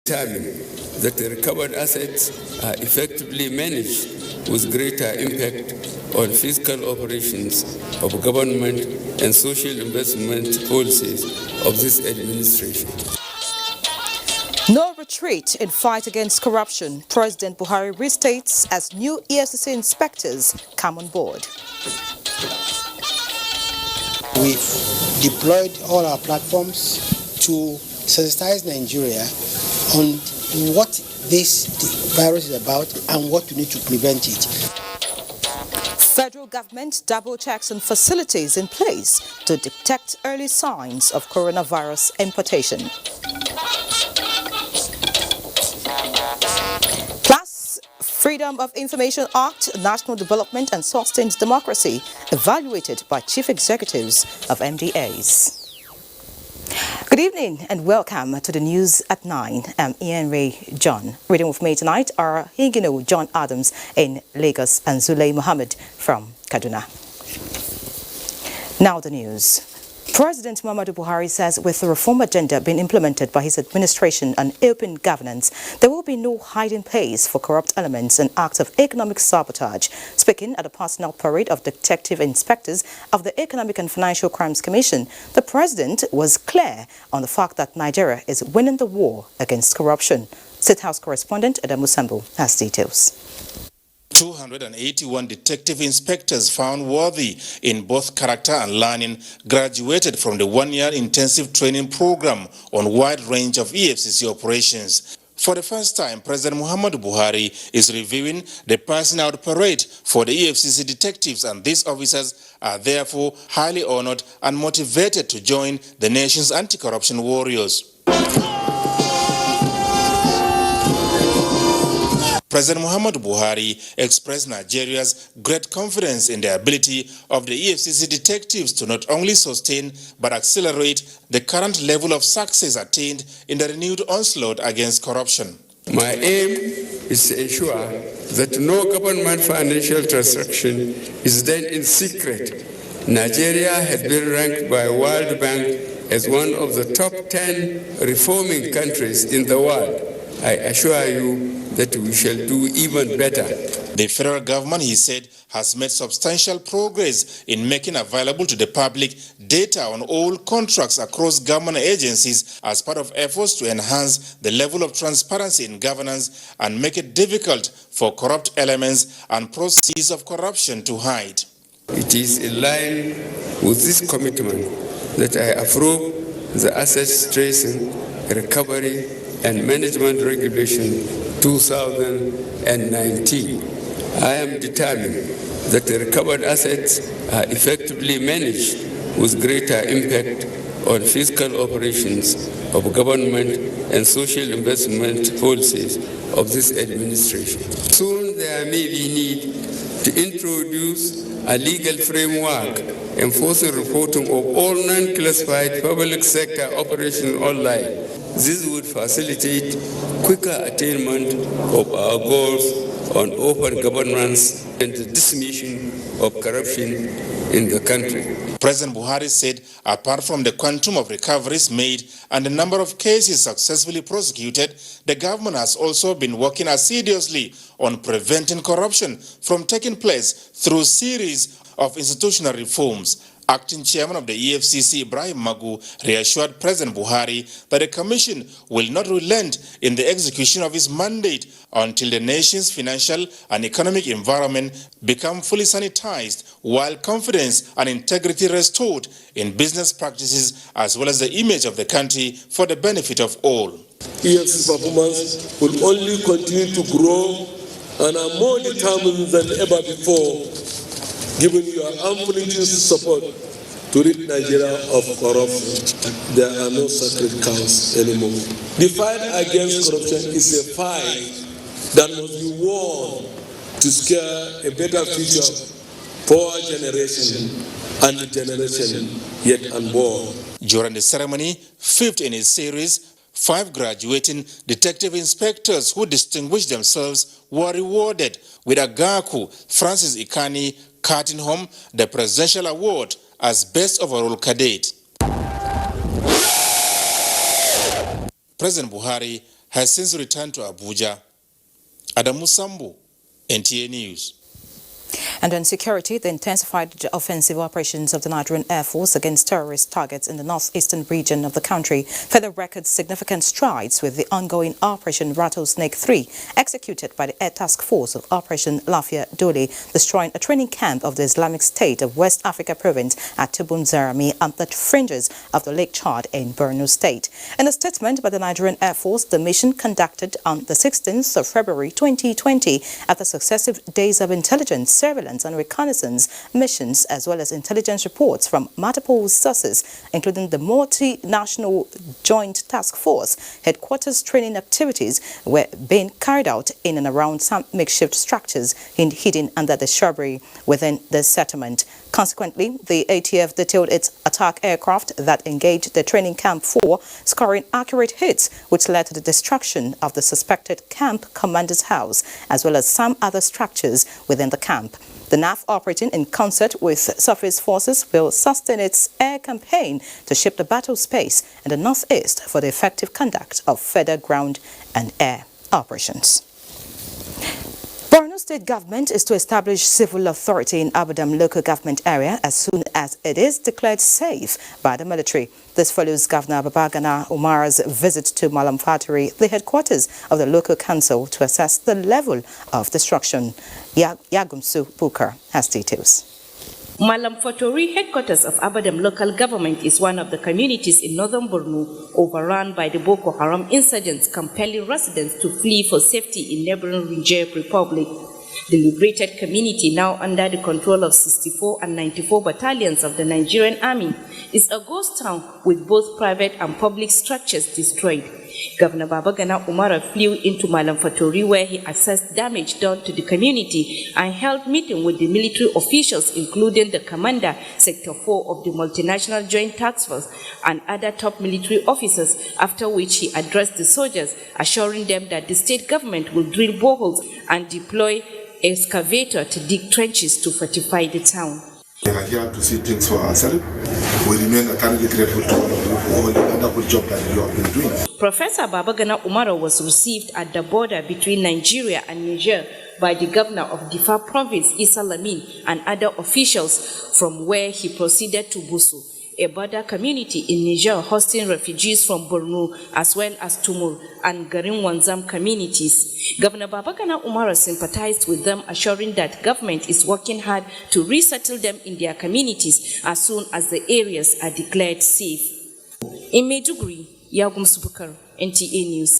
determine that the recovered assets are effectively managed with greater impact on fiscal operations of government and social investment policies of this administration. No retreat in fight against corruption, President Buhari restates as new EFCC inspectors come on board. We've deployed all our platforms to sensitize Nigeria on what this virus is about and what we need to prevent it. Federal government double checks on facilities in place to detect early signs of coronavirus importation. Plus, Freedom of Information Act, National Development and Sustained Democracy, evaluated by chief executives of NDAs. Good evening and welcome to the news at 9. I'm Ian Ray John. Reading with me tonight are Higino John Adams in Lagos and Zulay Mohammed from Kaduna. Now the news. President Muhammadu Buhari says with the reform agenda being implemented by his administration and open governance, there will be no hiding place for corrupt elements and acts of economic sabotage. Speaking at a personal parade of detective inspectors of the Economic and Financial Crimes Commission, the president was clear on the fact that Nigeria is winning the war against corruption. State House correspondent Adamu Sambo has details. 281 detective inspectors found worthy in both character and learning graduated from the one-year intensive training program on a wide range of EFCC operations. For the first time, President Muhammadu Buhari is reviewing the passing out parade for the EFCC detectives, and these officers are therefore highly honored and motivated to join the nation's anti-corruption warriors. President Muhammadu Buhari expressed Nigeria's great confidence in the ability of the EFCC detectives to not only sustain but accelerate the current level of success attained in the renewed onslaught against corruption. My aim is to ensure that no government financial transaction is done in secret. Nigeria has been ranked by World Bank as one of the top 10 reforming countries in the world. I assure you that we shall do even better. The federal government, he said, has made substantial progress in making available to the public data on all contracts across government agencies as part of efforts to enhance the level of transparency in governance and make it difficult for corrupt elements and processes of corruption to hide. It is in line with this commitment that I approve the Assets Tracing, Recovery and Management Regulation 2019. I am determined that the recovered assets are effectively managed with greater impact on fiscal operations of government and social investment policies of this administration. Soon there may be need to introduce a legal framework enforcing reporting of all non-classified public sector operations online. This would facilitate quicker attainment of our goals on open governance and the dismissal of corruption in the country. President Buhari said apart from the quantum of recoveries made and the number of cases successfully prosecuted, the government has also been working assiduously on preventing corruption from taking place through a series of institutional reforms. Acting chairman of the EFCC, Ibrahim Magu, reassured President Buhari that the commission will not relent in the execution of its mandate until the nation's financial and economic environment become fully sanitized, while confidence and integrity restored in business practices as well as the image of the country for the benefit of all. EFCC performance will only continue to grow and are more determined than ever before, given your unflinching support to rid Nigeria of corruption. There are no sacred cows anymore. The fight against corruption is a fight that must be won to secure a better future for our generation and the generation yet unborn. During the ceremony, fifth in its series, 5 graduating detective inspectors who distinguished themselves were rewarded with a Gaku Francis Ikani carting home the Presidential Award as Best Overall Cadet. President Buhari has since returned to Abuja. Adamu Sambu, NTA News. And on security, the intensified offensive operations of the Nigerian Air Force against terrorist targets in the northeastern region of the country further records significant strides with the ongoing Operation Rattlesnake 3, executed by the Air Task Force of Operation Lafia Dole, destroying a training camp of the Islamic State of West Africa province at Tubun Zarami on the fringes of the Lake Chad in Borno State. In a statement by the Nigerian Air Force, the mission conducted on the 16th of February 2020 after successive days of intelligence, surveillance and reconnaissance missions, as well as intelligence reports from multiple sources, including the multinational Joint Task Force headquarters. Training activities were being carried out in and around some makeshift structures hidden under the shrubbery within the settlement. Consequently, the ATF detailed its attack aircraft that engaged the training camp 4, scoring accurate hits, which led to the destruction of the suspected camp commander's house, as well as some other structures within the camp. The NAF, operating in concert with surface forces, will sustain its air campaign to shape the battle space in the northeast for the effective conduct of further ground and air operations. Borno State government is to establish civil authority in Abadam local government area as soon as it is declared safe by the military. This follows Governor Babagana Umar's visit to Malam Faturi, the headquarters of the local council, to assess the level of destruction. Yagumsu Bukar has details. Malam Fatori, headquarters of Abadam local government, is one of the communities in northern Borno overrun by the Boko Haram insurgents, compelling residents to flee for safety in neighboring Niger Republic. The liberated community, now under the control of 64 and 94 battalions of the Nigerian Army, is a ghost town with both private and public structures destroyed. Governor Babagana Umara flew into Malam Fatori, where he assessed damage done to the community and held meeting with the military officials, including the commander, Sector 4 of the Multinational Joint Task Force, and other top military officers, after which he addressed the soldiers, assuring them that the state government will drill boreholes and deploy excavator to dig trenches to fortify the town. We are here to see things for ourselves. We remain eternally grateful to all of you for all the wonderful job that you have been doing. Professor Babagana Umara was received at the border between Nigeria and Niger by the governor of Difa province, Issa Lamin, and other officials, from where he proceeded to Busu, a border community in Niger hosting refugees from Borno as well as Tumur and Garin Wanzam communities. Governor Babagana Umara sympathized with them, assuring that government is working hard to resettle them in their communities as soon as the areas are declared safe. In Maiduguri, Yagum Subukar, NTA News.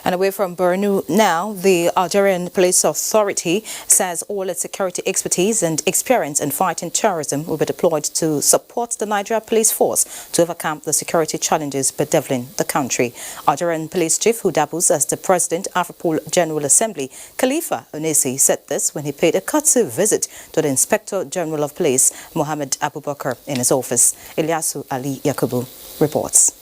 And away from Borno now, the Algerian Police Authority says all its security expertise and experience in fighting terrorism will be deployed to support the Nigeria Police Force to overcome the security challenges bedeviling the country. Algerian Police Chief, who doubles as the President Afropol General Assembly, Khalifa Onesi, said this when he paid a courtesy visit to the Inspector General of Police, Mohammed Abubakar, in his office. Ilyasu Ali Yakubu reports.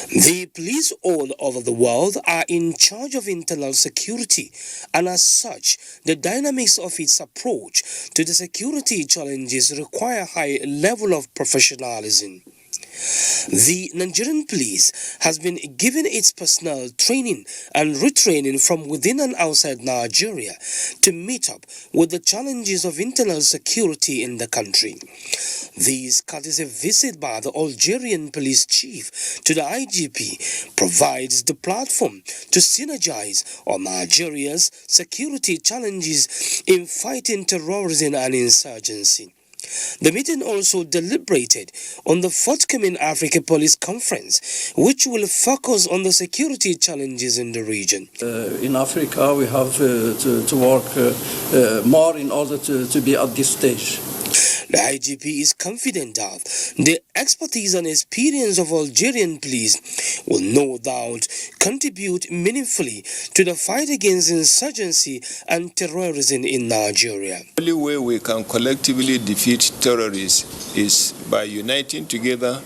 The police all over the world are in charge of internal security, and as such, the dynamics of its approach to the security challenges require a high level of professionalism. The Nigerian police has been given its personnel training and retraining from within and outside Nigeria to meet up with the challenges of internal security in the country. This courtesy visit by the Algerian police chief to the IGP provides the platform to synergize on Nigeria's security challenges in fighting terrorism and insurgency. The meeting also deliberated on the forthcoming Africa Police Conference, which will focus on the security challenges in the region. In Africa, we have to work more in order to be at this stage. The IGP is confident that the expertise and experience of Algerian police will no doubt contribute meaningfully to the fight against insurgency and terrorism in Nigeria. The only way we can collectively defeat terrorists is by uniting together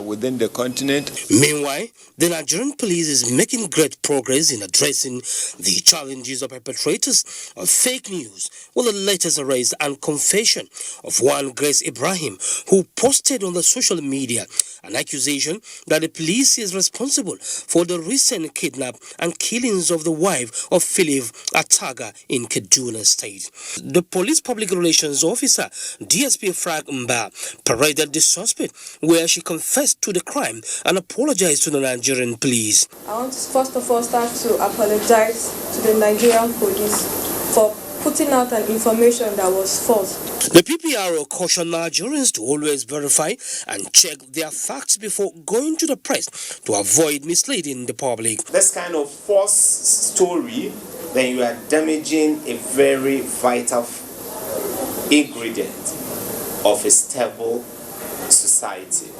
within the continent. Meanwhile, the Nigerian police is making great progress in addressing the challenges of perpetrators of fake news, with the latest arrest and confession of one Grace Ibrahim, who posted on the social media an accusation that the police is responsible for the recent kidnap and killings of the wife of Philip Ataga in Kaduna State. The police public relations officer, DSP Frank Mba, paraded the suspect, where she confessed to the crime and apologized to the Nigerian police. I want to first of all start to apologize to the Nigerian police for putting out an information that was false. The PPRO cautioned Nigerians to always verify and check their facts before going to the press to avoid misleading the public. This kind of false story, then you are damaging a very vital ingredient of a stable society.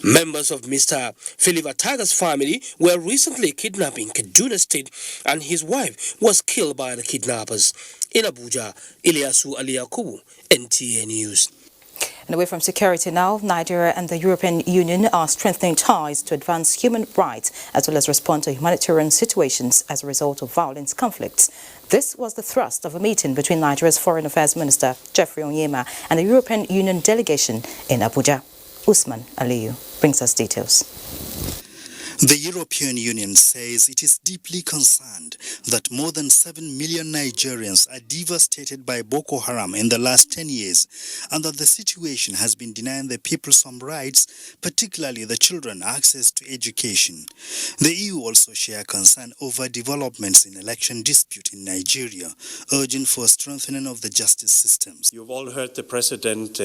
Members of Mr. Philip Ataga's family were recently kidnapped in Kaduna State, and his wife was killed by the kidnappers. In Abuja, Ilyasu Aliyakubu, NTA News. And away from security now, Nigeria and the European Union are strengthening ties to advance human rights as well as respond to humanitarian situations as a result of violent conflicts. This was the thrust of a meeting between Nigeria's Foreign Affairs Minister Geoffrey Onyema and the European Union delegation in Abuja. Usman Aliyu brings us details. The European Union says it is deeply concerned that more than 7 million Nigerians are devastated by Boko Haram in the last 10 years, and that the situation has been denying the people some rights, particularly the children, access to education. The EU also share concern over developments in election dispute in Nigeria, urging for strengthening of the justice systems. You've all heard the President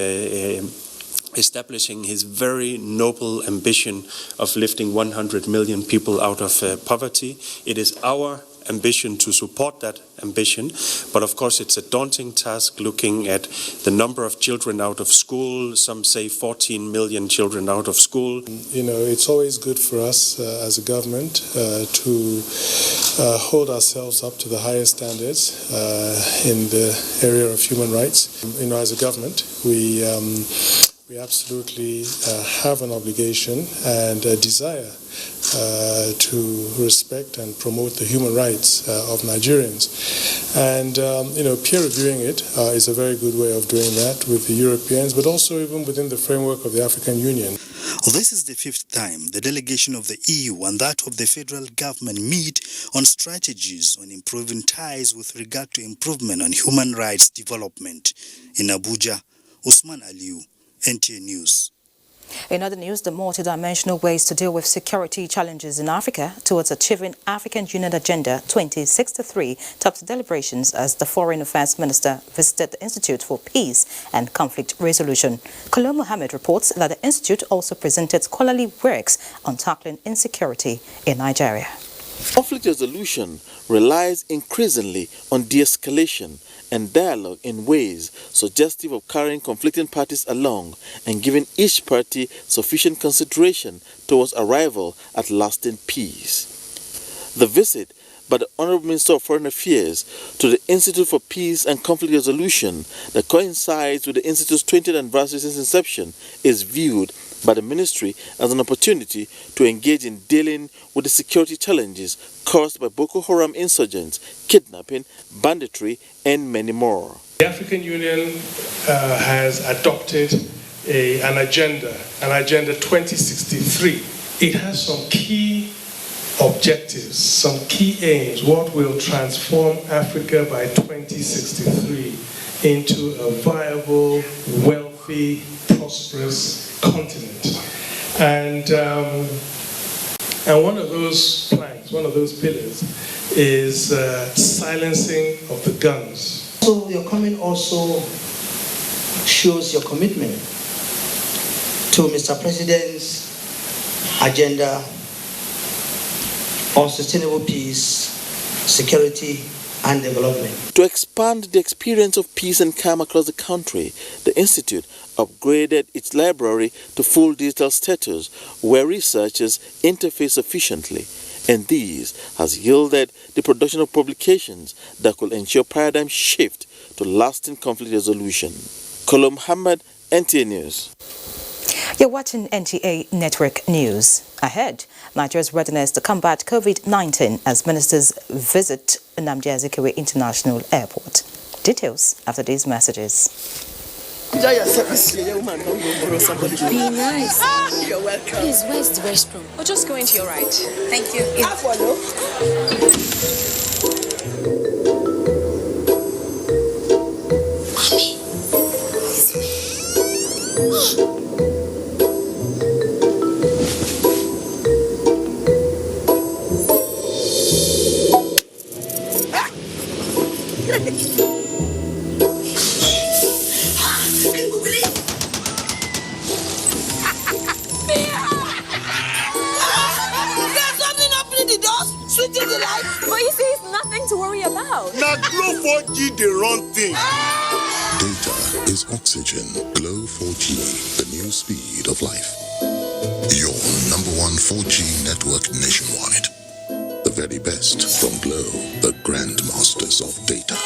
establishing his very noble ambition of lifting 100 million people out of poverty. It is our ambition to support that ambition, but of course it's a daunting task looking at the number of children out of school. Some say 14 million children out of school. You know, it's always good for us as a government to hold ourselves up to the highest standards in the area of human rights. You know, as a government, we absolutely have an obligation and a desire to respect and promote the human rights of Nigerians. And, you know, peer reviewing it is a very good way of doing that with the Europeans, but also even within the framework of the African Union. This is the fifth time the delegation of the EU and that of the federal government meet on strategies on improving ties with regard to improvement on human rights development. In Abuja, Usman Aliyu, NTA News. In other news, the multidimensional ways to deal with security challenges in Africa towards achieving African Union Agenda 2063 topped deliberations as the Foreign Affairs Minister visited the Institute for Peace and Conflict Resolution. Kolom Mohammed reports that the Institute also presented scholarly works on tackling insecurity in Nigeria. Conflict resolution relies increasingly on de-escalation and dialogue in ways suggestive of carrying conflicting parties along and giving each party sufficient consideration towards arrival at lasting peace. The visit by the Honorable Minister of Foreign Affairs to the Institute for Peace and Conflict Resolution that coincides with the Institute's 20th anniversary since inception is viewed by the Ministry as an opportunity to engage in dealing with the security challenges caused by Boko Haram insurgents, kidnapping, banditry, and many more. The African Union has adopted an agenda 2063. It has some key objectives, some key aims, what will transform Africa by 2063 into a viable, wealthy, prosperous continent. And one of those planks, one of those pillars is silencing of the guns. So your comment also shows your commitment to Mr. President's agenda on sustainable peace, security, and development. To expand the experience of peace and calm across the country, the Institute upgraded its library to full digital status where researchers interface efficiently, and this has yielded the production of publications that could ensure paradigm shift to lasting conflict resolution. Kolom Muhammad, NTA News. You're watching NTA Network News. Ahead, Nigeria's readiness to combat COVID-19 as ministers visit Nnamdi Azikiwe International Airport. Details after these messages. Be nice. You're welcome. Please, where's the restroom? Or just go into your right. Thank you. Mommy, it's me. But you see, it's nothing to worry about. Now, Glow 4G, the wrong thing. Data is oxygen. Glow 4G, the new speed of life. Your #1 4G network nationwide. The very best from Glow, the grandmasters of data.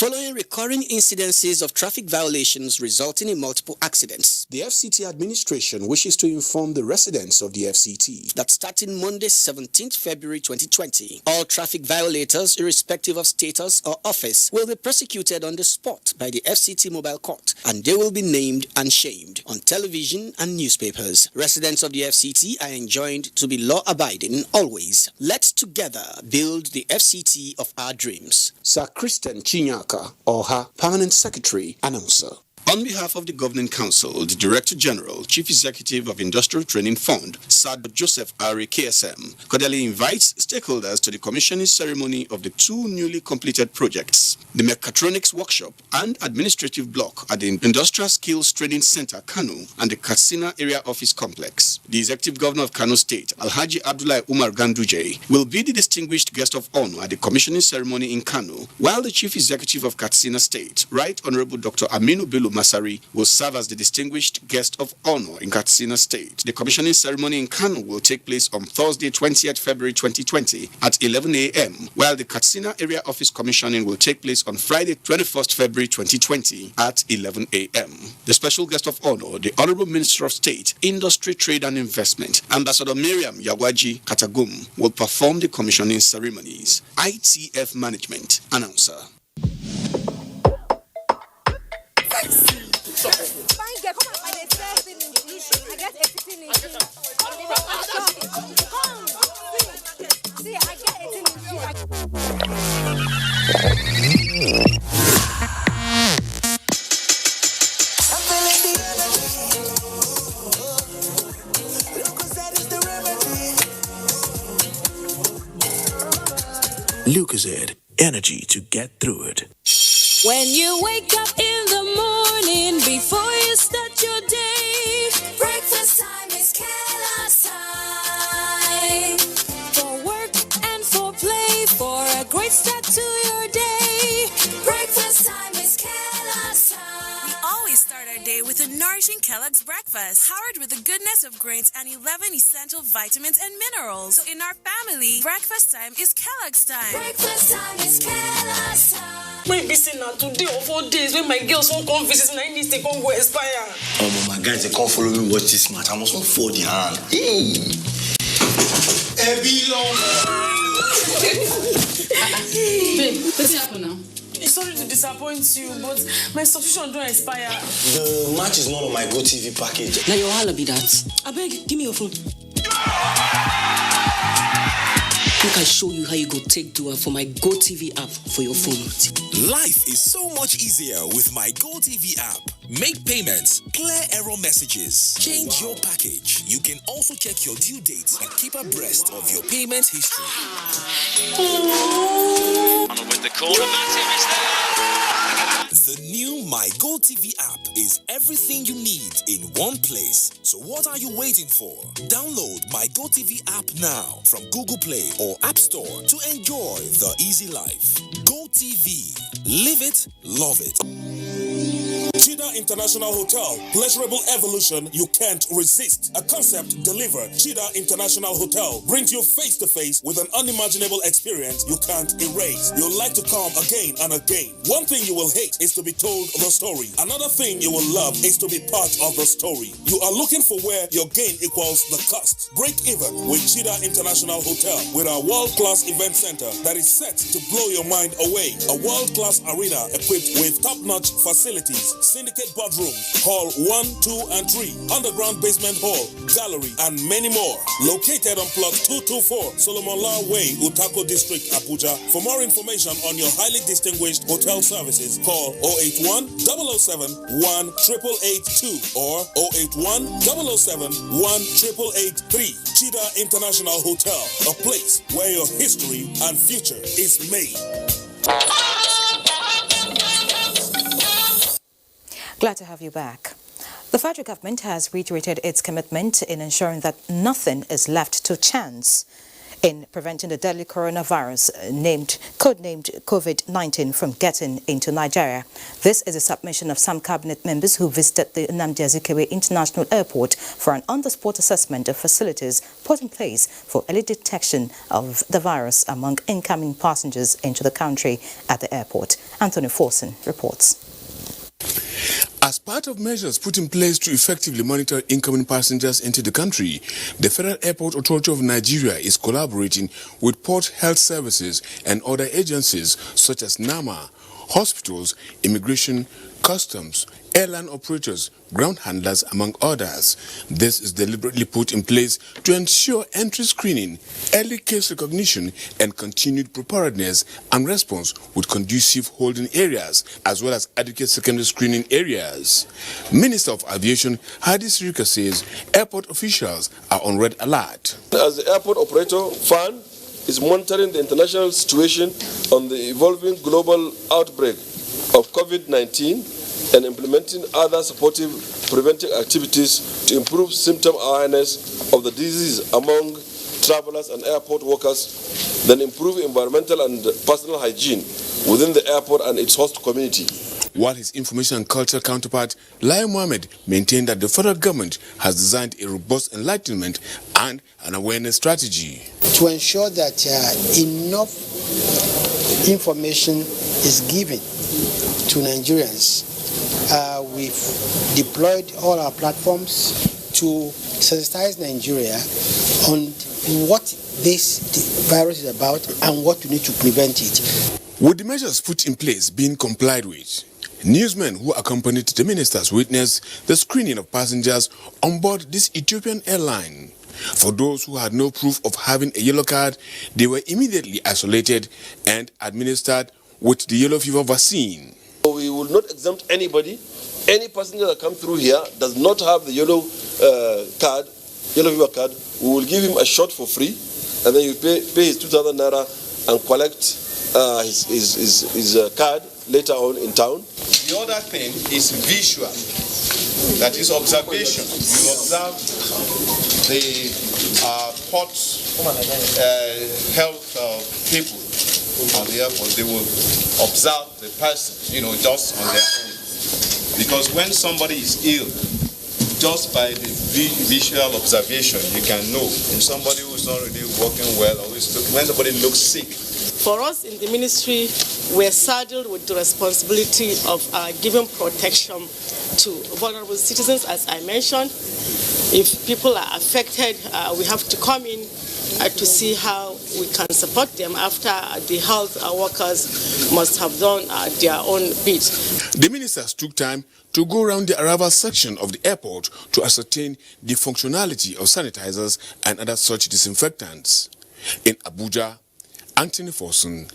Following recurring incidences of traffic violations resulting in multiple accidents, the FCT administration wishes to inform the residents of the FCT that starting Monday, 17th February 2020, all traffic violators, irrespective of status or office, will be prosecuted on the spot by the FCT mobile court, and they will be named and shamed on television and newspapers. Residents of the FCT are enjoined to be law-abiding always. Let's together build the FCT of our dreams. Sir Christian Chinyaka, Oha, Permanent Secretary, Announcer. On behalf of the Governing Council, the Director General, Chief Executive of Industrial Training Fund, Sir Joseph Ari KSM, cordially invites stakeholders to the commissioning ceremony of the 2 newly completed projects, the Mechatronics Workshop and Administrative Block at the Industrial Skills Training Center, Kano, and the Katsina Area Office Complex. The Executive Governor of Kano State, Alhaji Abdullahi Umar Ganduje, will be the distinguished guest of honor at the commissioning ceremony in Kano, while the Chief Executive of Katsina State, Right Honorable Dr. Aminu Bello Masari, will serve as the distinguished guest of honor in Katsina State. The commissioning ceremony in Kano will take place on Thursday, 20th February 2020 at 11 a.m., while the Katsina Area Office commissioning will take place on Friday, 21st February 2020 at 11 a.m. The special guest of honor, the Honorable Minister of State, Industry, Trade and Investment, Ambassador Miriam Yagwaji Katagum, will perform the commissioning ceremonies. ITF Management, Announcer. Fine girl, come and find a first in English. I get 18 in English. See, I get 18 in Lucozade, energy to get through it. When you wake up in the morning, before you start your day, breakfast time is Kellogg's time. For work and for play, for a great start to your day, breakfast time is Kellogg's time. We always start our day with a nourishing Kellogg's breakfast, powered with the goodness of grains and 11 essential vitamins and minerals. So in our family, breakfast time is Kellogg's time. Breakfast time is Kellogg's time. My busy now today or 4 days when my girls won't come visit and I need to go expire. Oh, my guys, they can't follow me watch this match. I must not fold the hand. Babe, what's happening now? Sorry to disappoint you, but my subscription don't expire. The match is not on my GoTV package. Now your holla be that. I beg, give me your phone. Make I show you how you go take do it for my GoTV app for your phone. Life is so much easier with my GoTV app. Make payments, clear error messages, change your package. You can also check your due dates and keep abreast of your payment history. With the corner, Matip is there. The new My GoTV app is everything you need in one place. So what are you waiting for? Download My GoTV app now from Google Play or App Store to enjoy the easy life. GoTV. Live it, love it. Twitter Chida International Hotel, pleasurable evolution you can't resist. A concept delivered. Chida International Hotel brings you face to face with an unimaginable experience you can't erase. You'll like to come again and again. One thing you will hate is to be told the story. Another thing you will love is to be part of the story. You are looking for where your gain equals the cost. Break even with Chida International Hotel with our world-class event center that is set to blow your mind away. A world-class arena equipped with top-notch facilities, syndicate boardrooms, hall 1, 2, and 3, underground basement hall, gallery, and many more. Located on plot 224, Solomon Law Way, Utako District, Abuja. For more information on your highly distinguished hotel services, call 081 007 18882 or 081 007 18883. Chida International Hotel, a place where your history and future is made. Glad to have you back. The federal government has reiterated its commitment in ensuring that nothing is left to chance in preventing the deadly coronavirus codenamed COVID-19 from getting into Nigeria. This is a submission of some cabinet members who visited the Nnamdi Azikiwe International Airport for an on-the-spot assessment of facilities put in place for early detection of the virus among incoming passengers into the country at the airport. Anthony Forson reports. As part of measures put in place to effectively monitor incoming passengers into the country, the Federal Airport Authority of Nigeria is collaborating with Port Health Services and other agencies such as NAMA, hospitals, immigration, customs, airline operators, ground handlers, among others. This is deliberately put in place to ensure entry screening, early case recognition, and continued preparedness and response with conducive holding areas, as well as adequate secondary screening areas. Minister of Aviation Hadi Sirika says airport officials are on red alert. As the airport operator, FAN is monitoring the international situation on the evolving global outbreak of COVID-19 and implementing other supportive preventive activities to improve symptom awareness of the disease among travelers and airport workers, then improve environmental and personal hygiene within the airport and its host community. While his information and culture counterpart, Lai Mohammed, maintained that the federal government has designed a robust enlightenment and an awareness strategy to ensure that enough information is given to Nigerians. We've deployed all our platforms to sensitize Nigeria on what this virus is about and what we need to prevent it. With the measures put in place being complied with, newsmen who accompanied the ministers witnessed the screening of passengers on board this Ethiopian airline. For those who had no proof of having a yellow card, they were immediately isolated and administered with the yellow fever vaccine. We will not exempt anybody. Any passenger that comes through here does not have the yellow fever card. We will give him a shot for free, and then you pay his 2,000 naira and collect his card later on in town. The other thing is visual, that is observation. You observe the port health people on the airport. They will observe the person, just on their own. Because when somebody is ill, just by the visual observation, you can know. And somebody who is not really working well, when somebody looks sick. For us in the ministry, we're saddled with the responsibility of giving protection to vulnerable citizens, as I mentioned. If people are affected, we have to come in to see how we can support them after the health workers must have done their own bit. The ministers took time to go around the arrival section of the airport to ascertain the functionality of sanitizers and other such disinfectants. In Abuja, Anthony Forson,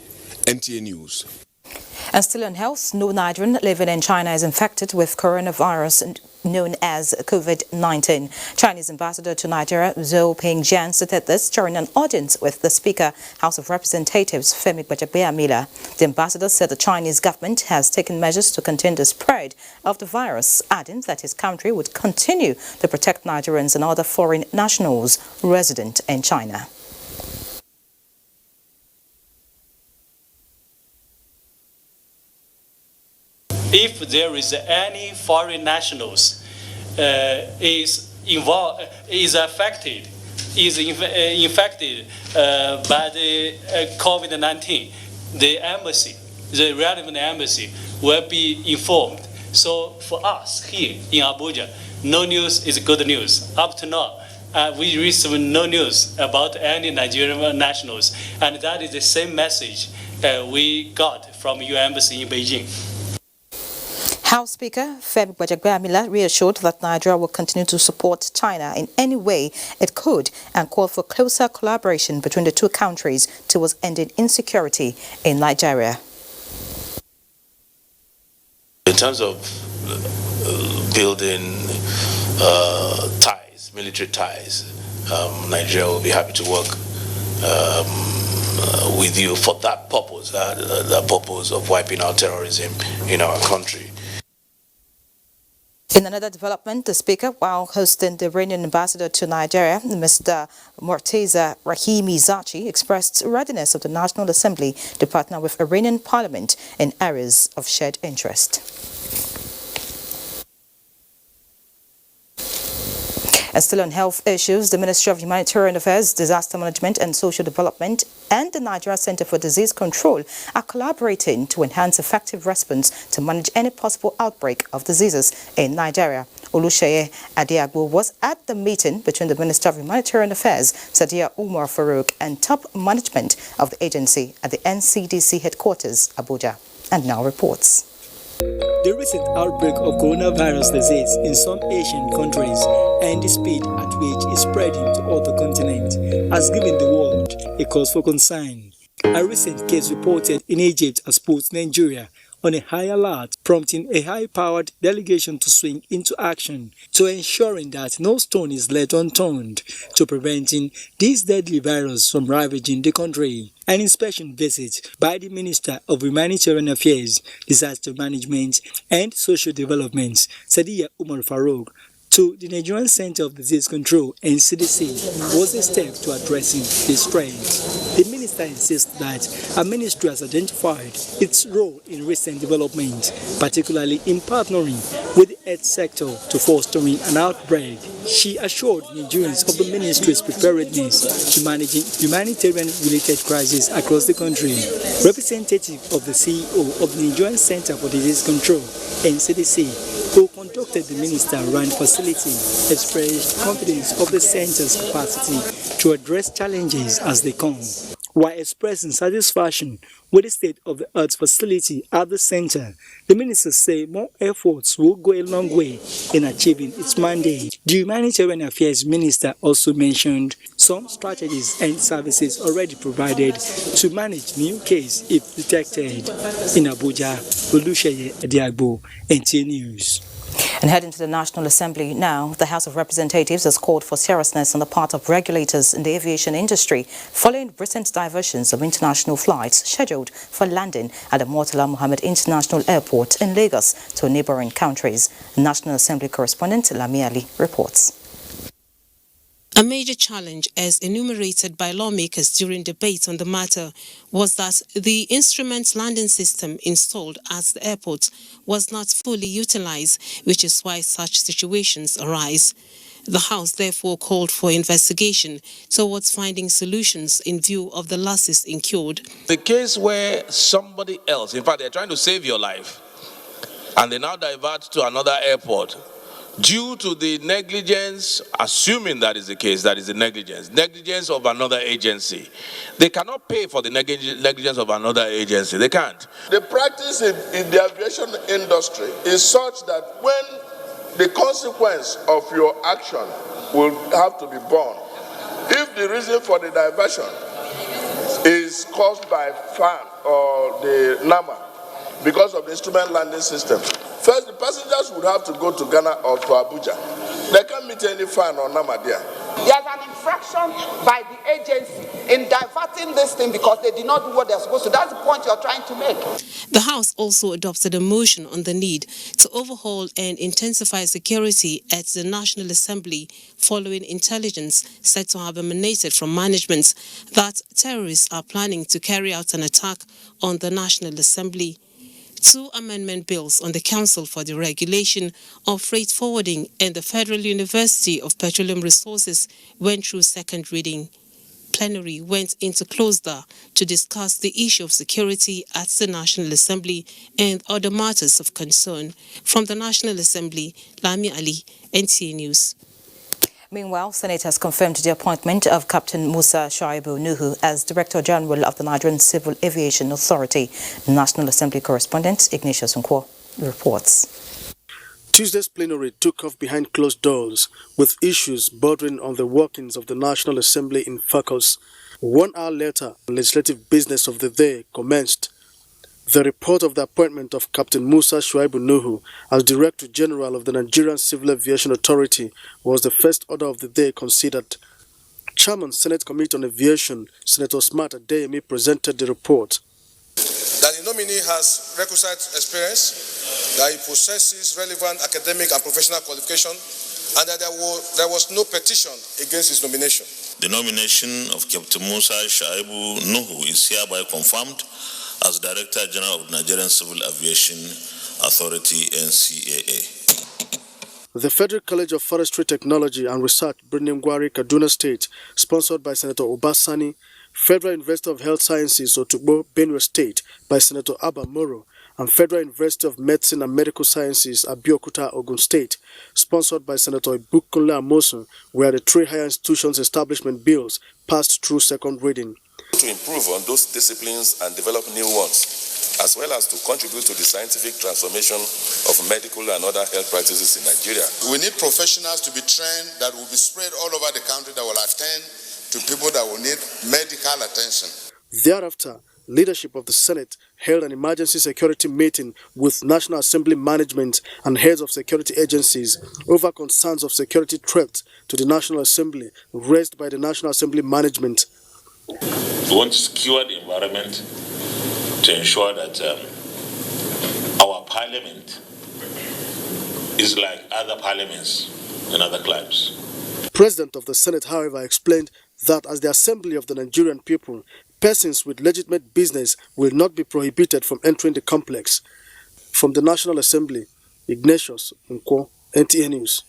NTA News. And still on health, no Nigerian living in China is infected with coronavirus known as COVID-19. Chinese ambassador to Nigeria, Zhou Pingjian, stated this during an audience with the Speaker, House of Representatives, Femi Gbajabiamila. The ambassador said the Chinese government has taken measures to contain the spread of the virus, adding that his country would continue to protect Nigerians and other foreign nationals resident in China. if there is any foreign nationals is infected by the COVID-19, the embassy, the relevant embassy, will be informed. So for us here in Abuja, no news is good news. Up to now, we receive no news about any Nigerian nationals, and that is the same message we got from your embassy in Beijing. House Speaker Femi Gbajagbeamila reassured that Nigeria will continue to support China in any way it could and called for closer collaboration between the two countries towards ending insecurity in Nigeria. In terms of building ties, military ties, Nigeria will be happy to work with you for that purpose, the purpose of wiping out terrorism in our country. In another development, the Speaker, while hosting the Iranian ambassador to Nigeria, Mr. Morteza Rahimi Zachi, expressed readiness of the National Assembly to partner with Iranian Parliament in areas of shared interest. And still on health issues, the Ministry of Humanitarian Affairs, Disaster Management and Social Development and the Nigeria Center for Disease Control are collaborating to enhance effective response to manage any possible outbreak of diseases in Nigeria. Olusheye Adiagbo was at the meeting between the Minister of Humanitarian Affairs, Sadiya Umar Farouk, and top management of the agency at the NCDC headquarters, Abuja. And now reports. The recent outbreak of coronavirus disease in some Asian countries and the speed at which it's spreading to other continents has given the world a cause for concern. A recent case reported in Egypt has put Nigeria on a high alert, prompting a high-powered delegation to swing into action to ensuring that no stone is left unturned to preventing this deadly virus from ravaging the country. An inspection visit by the Minister of Humanitarian Affairs, Disaster Management and Social Development, Sadiya Umar Farouk, to the Nigerian Center of Disease Control (NCDC) was a step to addressing this threat. The minister insists that our ministry has identified its role in recent development, particularly in partnering with the health sector to fostering an outbreak. She assured Nigerians of the ministry's preparedness to managing humanitarian-related crises across the country. Representative of the CEO of the Nigerian Center for Disease Control (NCDC), who conducted the minister around facility, expressed confidence of the center's capacity to address challenges as they come, while expressing satisfaction with the state of the art facility at the center. The minister said more efforts will go a long way in achieving its mandate. The Humanitarian Affairs Minister also mentioned some strategies and services already provided to manage new cases if detected. In Abuja, Olusheye Adiagbo, NTA News. And heading to the National Assembly now, the House of Representatives has called for seriousness on the part of regulators in the aviation industry following recent diversions of international flights scheduled for landing at the Murtala Mohammed International Airport in Lagos to neighboring countries. National Assembly correspondent Lami Ali reports. A major challenge, as enumerated by lawmakers during debate on the matter, was that the instrument landing system installed at the airport was not fully utilized, which is why such situations arise. The House therefore called for investigation towards finding solutions in view of the losses incurred. The case where somebody else, in fact, they're trying to save your life, and they now divert to another airport, due to the negligence, assuming that is the case, that is the negligence of another agency. They cannot pay for the negligence of another agency. They can't. The practice in the aviation industry is such that when the consequence of your action will have to be borne, if the reason for the diversion is caused by FAN or the NAMA because of the instrument landing system, first, the passengers would have to go to Ghana or to Abuja. They can't meet any fan or NAMA there. There's an infraction by the agency in diverting this thing because they did not do what they're supposed to. That's the point you're trying to make. The House also adopted a motion on the need to overhaul and intensify security at the National Assembly following intelligence said to have emanated from management that terrorists are planning to carry out an attack on the National Assembly. 2 amendment bills on the Council for the Regulation of Freight Forwarding and the Federal University of Petroleum Resources went through second reading. Plenary went into closed door to discuss the issue of security at the National Assembly and other matters of concern. From the National Assembly, Lami Ali, NTA News. Meanwhile, Senate has confirmed the appointment of Captain Musa Shuaibu Nuhu as Director General of the Nigerian Civil Aviation Authority. National Assembly correspondent Ignatius Nkwo reports. Tuesday's plenary took off behind closed doors, with issues bordering on the workings of the National Assembly in focus. 1 hour later, legislative business of the day commenced. The report of the appointment of Captain Musa Shuaibu Nuhu as Director General of the Nigerian Civil Aviation Authority was the first order of the day considered. Chairman Senate Committee on Aviation, Senator Smart Adeyemi, presented the report. That the nominee has requisite experience, that he possesses relevant academic and professional qualification, and that there was no petition against his nomination. The nomination of Captain Musa Shuaibu Nuhu is hereby confirmed as Director General of the Nigerian Civil Aviation Authority, NCAA. The Federal College of Forestry Technology and Research, Birnin-Gwari, Kaduna State, sponsored by Senator Obasani, Federal University of Health Sciences, Otugbo, Benue State, by Senator Abba Moro, and Federal University of Medicine and Medical Sciences, Abeokuta, Ogun State, sponsored by Senator Ibukunle Amosun, where the 3 higher institutions establishment bills passed through second reading. To improve on those disciplines and develop new ones, as well as to contribute to the scientific transformation of medical and other health practices in Nigeria. We need professionals to be trained that will be spread all over the country that will attend to people that will need medical attention. Thereafter, leadership of the Senate held an emergency security meeting with National Assembly management and heads of security agencies over concerns of security threats to the National Assembly raised by the National Assembly management. We want to secure the environment to ensure that our parliament is like other parliaments in other climes. President of the Senate, however, explained that as the assembly of the Nigerian people, persons with legitimate business will not be prohibited from entering the complex. From the National Assembly, Ignatius Nkwo, NTA News.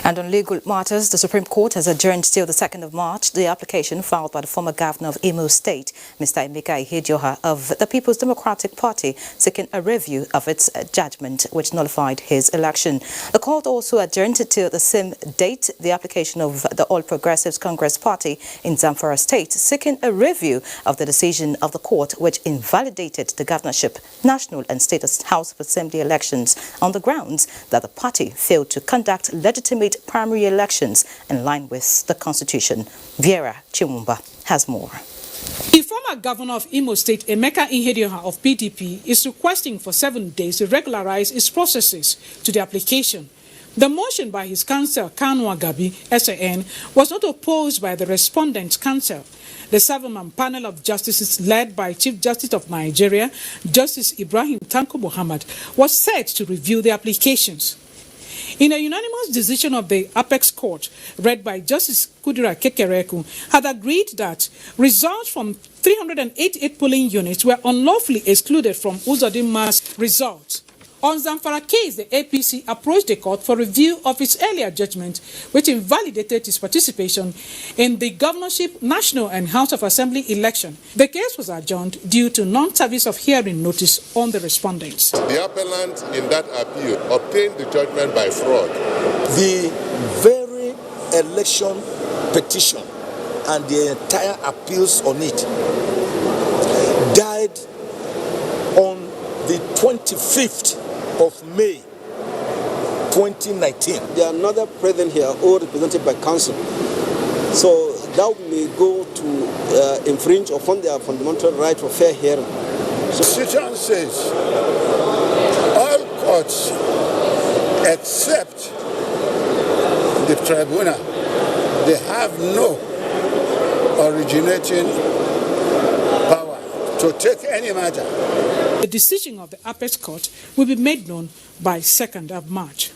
And on legal matters, the Supreme Court has adjourned till the 2nd of March the application filed by the former governor of Imo State, Mr. Emeka Ihedioha of the People's Democratic Party, seeking a review of its judgment which nullified his election. The court also adjourned till the same date the application of the All Progressives Congress Party in Zamfara State, seeking a review of the decision of the court which invalidated the governorship, national and state House of Assembly elections on the grounds that the party failed to conduct legitimate primary elections in line with the Constitution. Viera Chimumba has more. The former governor of Imo State, Emeka Ihedioha of PDP, is requesting for 7 days to regularize its processes to the application. The motion by his counsel, Kanu Agabi, SAN, was not opposed by the respondent's counsel. The 7-man panel of justices led by Chief Justice of Nigeria, Justice Ibrahim Tanko Muhammad, was set to review the applications. In a unanimous decision of the Apex Court, read by Justice Kudira Kekereku, had agreed that results from 388 polling units were unlawfully excluded from Uzodinma's results. On Zamfara case, the APC approached the court for review of its earlier judgment, which invalidated its participation in the governorship, national and House of Assembly election. The case was adjourned due to non-service of hearing notice on the respondents. The appellant in that appeal obtained the judgment by fraud. The very election petition and the entire appeals on it died on the 25th of May 2019. There are another president here, all represented by council. So that may go to infringe upon their fundamental right for fair hearing. The Constitution says all courts except the tribunal, they have no originating power to take any matter. The decision of the Apex Court will be made known by 2nd of March.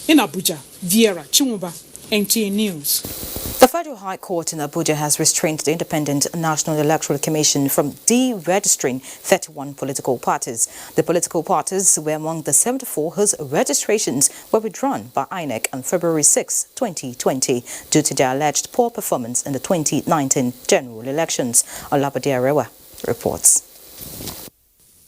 In Abuja, Viera Chimumba, NTA News. The Federal High Court in Abuja has restrained the Independent National Electoral Commission from deregistering 31 political parties. The political parties were among the 74 whose registrations were withdrawn by INEC on February 6, 2020, due to their alleged poor performance in the 2019 general elections. Olabode Arewa reports.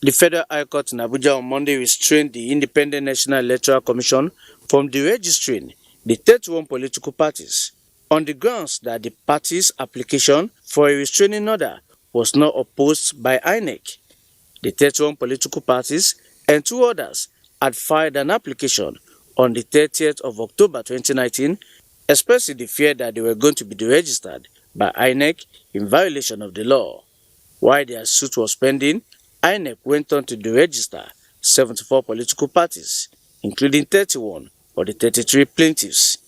The Federal High Court in Abuja on Monday restrained the Independent National Electoral Commission from deregistering the 31 political parties, on the grounds that the party's application for a restraining order was not opposed by INEC. The 31 political parties and 2 others had filed an application on the 30th of October 2019, expressing the fear that they were going to be deregistered by INEC in violation of the law. While their suit was pending, INEC went on to deregister 74 political parties, including 31 of the 33 plaintiffs.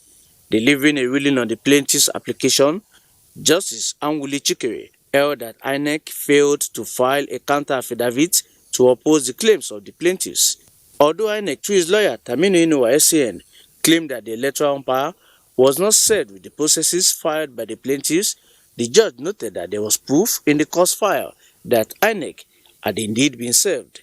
Delivering a ruling on the plaintiff's application, Justice Anwuli Chikere held that INEC failed to file a counter-affidavit to oppose the claims of the plaintiffs. Although INEC, through his lawyer Taminu Inuwa SAN, claimed that the electoral umpire was not served with the processes filed by the plaintiffs, the judge noted that there was proof in the cause file that INEC had indeed been served.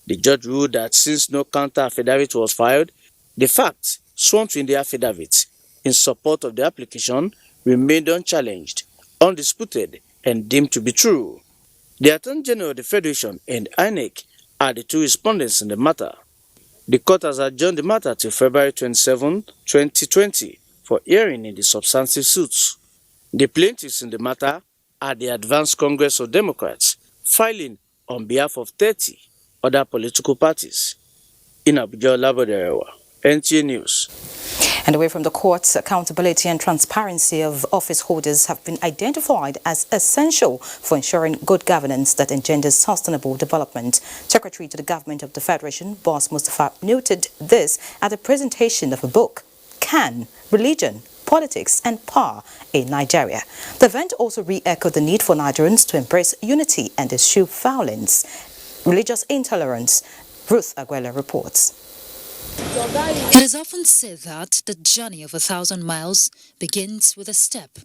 The judge ruled that since no counter-affidavit was filed, the facts sworn to in the affidavit in support of the application remained unchallenged, undisputed, and deemed to be true. The Attorney General of the Federation and INEC are the 2 respondents in the matter. The court has adjourned the matter till February 27, 2020 for hearing in the substantive suits. The plaintiffs in the matter are the Advanced Congress of Democrats, filing on behalf of 30 other political parties. In Abuja, Olabode Arewa, NTA News. And away from the courts, accountability and transparency of office holders have been identified as essential for ensuring good governance that engenders sustainable development. Secretary to the Government of the Federation, Boss Mustafa, noted this at the presentation of a book, Can Religion, Politics and Power in Nigeria. The event also re-echoed the need for Nigerians to embrace unity and eschew violence, religious intolerance. Ruth Aguela reports. It is often said that the journey of 1,000 miles begins with a step,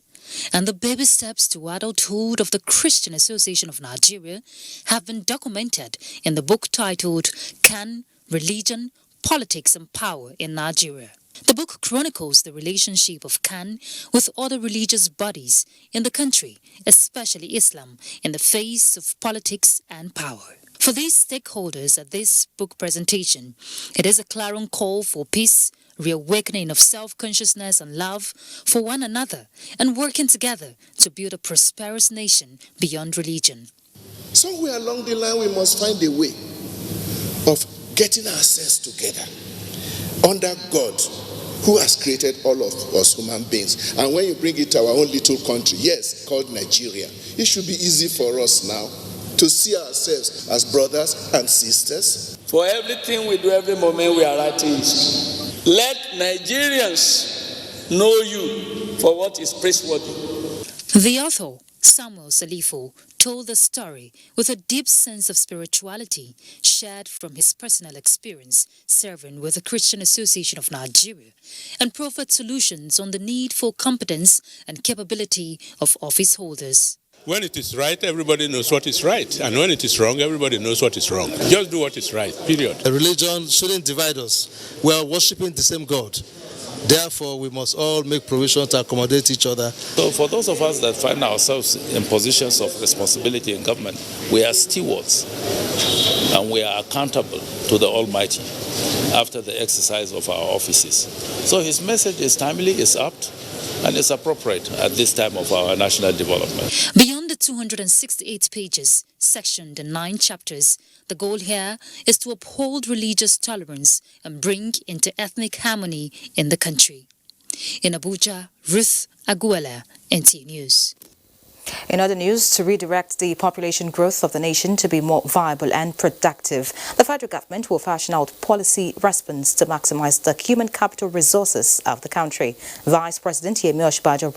and the baby steps to adulthood of the Christian Association of Nigeria have been documented in the book titled Can Religion, Politics and Power in Nigeria. The book chronicles the relationship of Can with other religious bodies in the country, especially Islam, in the face of politics and power. For these stakeholders at this book presentation, it is a clarion call for peace, reawakening of self-consciousness and love for one another, and working together to build a prosperous nation beyond religion. Somewhere along the line, we must find a way of getting ourselves together under God, who has created all of us human beings. And when you bring it to our own little country, yes, called Nigeria, it should be easy for us now to see ourselves as brothers and sisters. For everything we do every moment, we are writing history. Let Nigerians know you for what is praiseworthy. The author, Samuel Salifo, told the story with a deep sense of spirituality shared from his personal experience serving with the Christian Association of Nigeria, and proffered solutions on the need for competence and capability of office holders. When it is right, everybody knows what is right. And when it is wrong, everybody knows what is wrong. Just do what is right, period. A religion shouldn't divide us. We are worshiping the same God. Therefore, we must all make provision to accommodate each other. So for those of us that find ourselves in positions of responsibility in government, we are stewards and we are accountable to the Almighty after the exercise of our offices. So his message is timely, is apt, and it's appropriate at this time of our national development. Beyond the 268 pages, sectioned in 9 chapters, the goal here is to uphold religious tolerance and bring inter-ethnic harmony in the country. In Abuja, Ruth Aguela, NTA News. In other news, to redirect the population growth of the nation to be more viable and productive, the federal government will fashion out policy response to maximize the human capital resources of the country. Vice President Yemi Osinbajo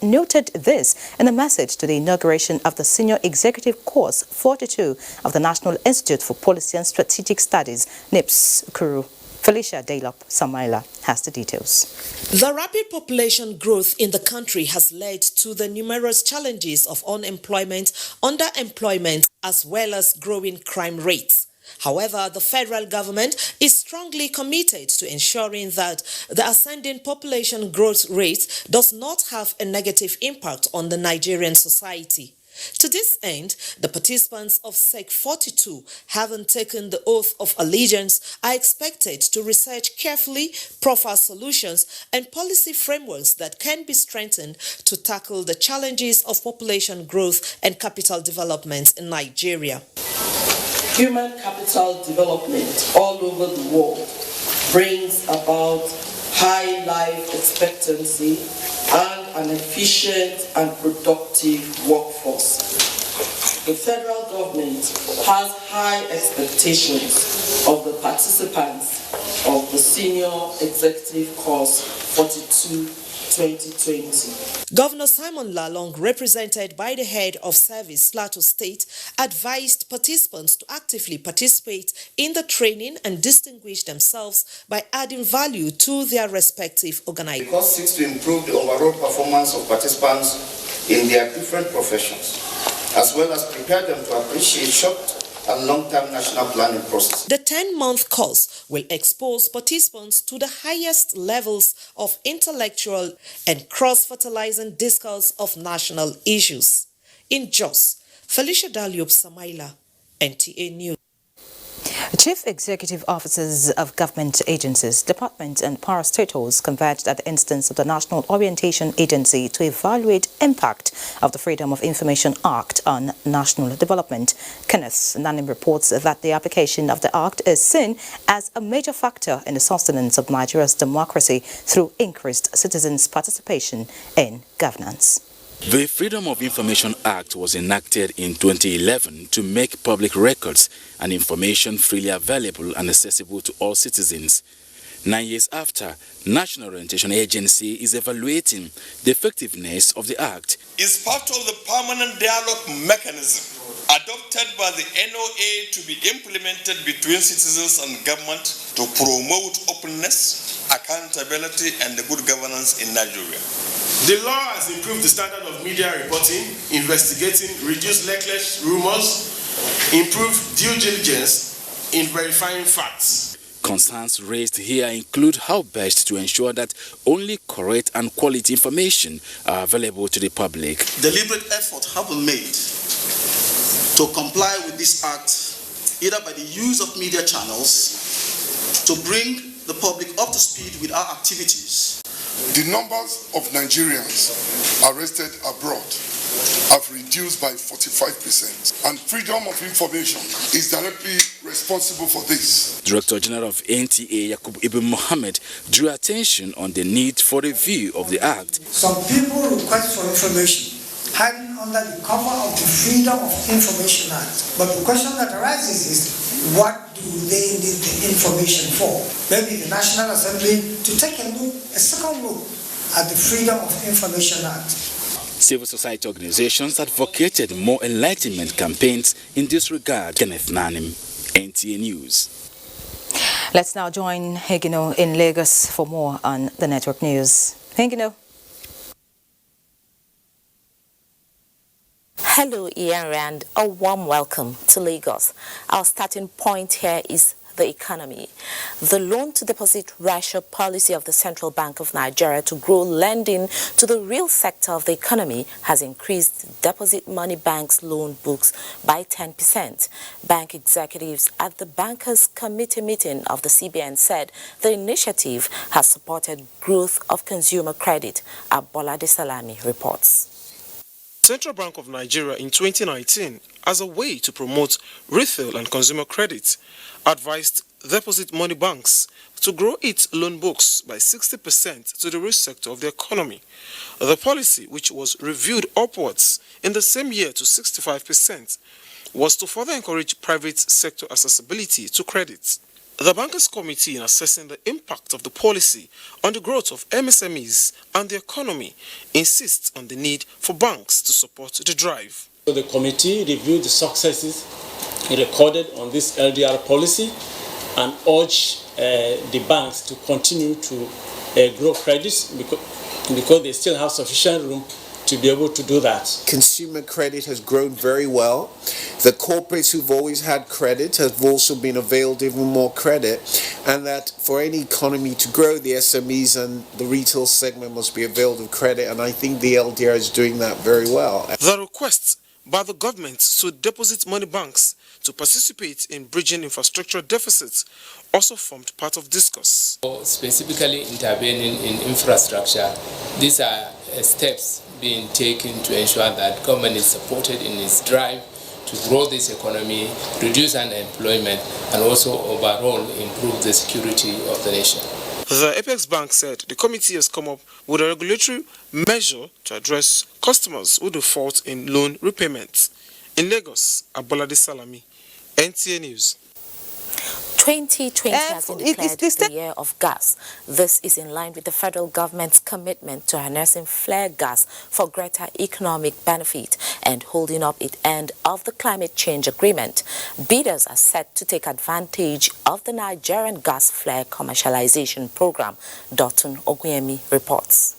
noted this in a message to the inauguration of the Senior Executive Course 42 of the National Institute for Policy and Strategic Studies, NIPS, Kuru. Felicia Samaila has the details. The rapid population growth in the country has led to the numerous challenges of unemployment, underemployment, as well as growing crime rates. However, the federal government is strongly committed to ensuring that the ascending population growth rate does not have a negative impact on the Nigerian society. To this end, the participants of SEC 42, having taken the oath of allegiance, are expected to research carefully, proffer solutions and policy frameworks that can be strengthened to tackle the challenges of population growth and capital development in Nigeria. Human capital development all over the world brings about high life expectancy and an efficient and productive workforce. The federal government has high expectations of the participants of the Senior Executive Course 42 2020. Governor Simon Lalong, represented by the head of service Plateau State, advised participants to actively participate in the training and distinguish themselves by adding value to their respective organizations. The course seeks to improve the overall performance of participants in their different professions, as well as prepare them to appreciate short and long-term national planning process. The 10-month course will expose participants to the highest levels of intellectual and cross-fertilizing discourse of national issues. In Jos, Felicia Samaila, NTA News. Chief Executive Officers of government agencies, departments and parastatals converged at the instance of the National Orientation Agency to evaluate impact of the Freedom of Information Act on national development. Kenneth Nanim reports that the application of the act is seen as a major factor in the sustenance of Nigeria's democracy through increased citizens' participation in governance. The Freedom of Information Act was enacted in 2011 to make public records and information freely available and accessible to all citizens. 9 years after, National Orientation Agency is evaluating the effectiveness of the act. It's part of the permanent dialogue mechanism adopted by the NOA to be implemented between citizens and government to promote openness, accountability, and the good governance in Nigeria. The law has improved the standard of media reporting, investigating, reduced reckless rumors, improved due diligence in verifying facts. Concerns raised here include how best to ensure that only correct and quality information are available to the public. Deliberate efforts have been made to comply with this act, either by the use of media channels to bring the public up to speed with our activities. The numbers of Nigerians arrested abroad have reduced by 45%, and freedom of information is directly responsible for this. Director General of NTA Ibn Mohammed drew attention on the need for review of the act. Some people request for information hiding under the cover of the Freedom of Information Act. But the question that arises is, what do they need the information for? Maybe the National Assembly to take a second look at the Freedom of Information Act. Civil society organizations advocated more enlightenment campaigns in this regard. Kenneth Nanim, NTA News. Let's now join Hegino in Lagos for more on the network news. Hegino. Hello, Ian, and a warm welcome to Lagos. Our starting point here is the economy. The loan-to-deposit ratio policy of the Central Bank of Nigeria to grow lending to the real sector of the economy has increased deposit money banks' loan books by 10%. Bank executives at the Bankers Committee meeting of the CBN said the initiative has supported growth of consumer credit. Abolade Salami reports. Central Bank of Nigeria in 2019, as a way to promote retail and consumer credit, advised deposit money banks to grow its loan books by 60% to the real sector of the economy. The policy, which was reviewed upwards in the same year to 65%, was to further encourage private sector accessibility to credit. The Bankers Committee, in assessing the impact of the policy on the growth of MSMEs and the economy, insists on the need for banks to support the drive. So the committee reviewed the successes recorded on this LDR policy and urge the banks to continue to grow credits because they still have sufficient room to be able to do that. Consumer credit has grown very well. The corporates who've always had credit have also been availed even more credit, and that for any economy to grow, the SMEs and the retail segment must be availed of credit, and I think the LDR is doing that very well. The request by the government to deposit money banks to participate in bridging infrastructure deficits also formed part of discourse. Specifically intervening in infrastructure, these are steps being taken to ensure that government is supported in its drive to grow this economy, reduce unemployment, and also overall improve the security of the nation. The Apex Bank said the committee has come up with a regulatory measure to address customers who default in loan repayments. In Lagos, Abolade Salami, NTA News. 2020 has been declared the year of gas. This is in line with the federal government's commitment to harnessing flare gas for greater economic benefit and holding up its end of the climate change agreement. Bidders are set to take advantage of the Nigerian gas flare commercialization program. Dotun Oguyemi reports.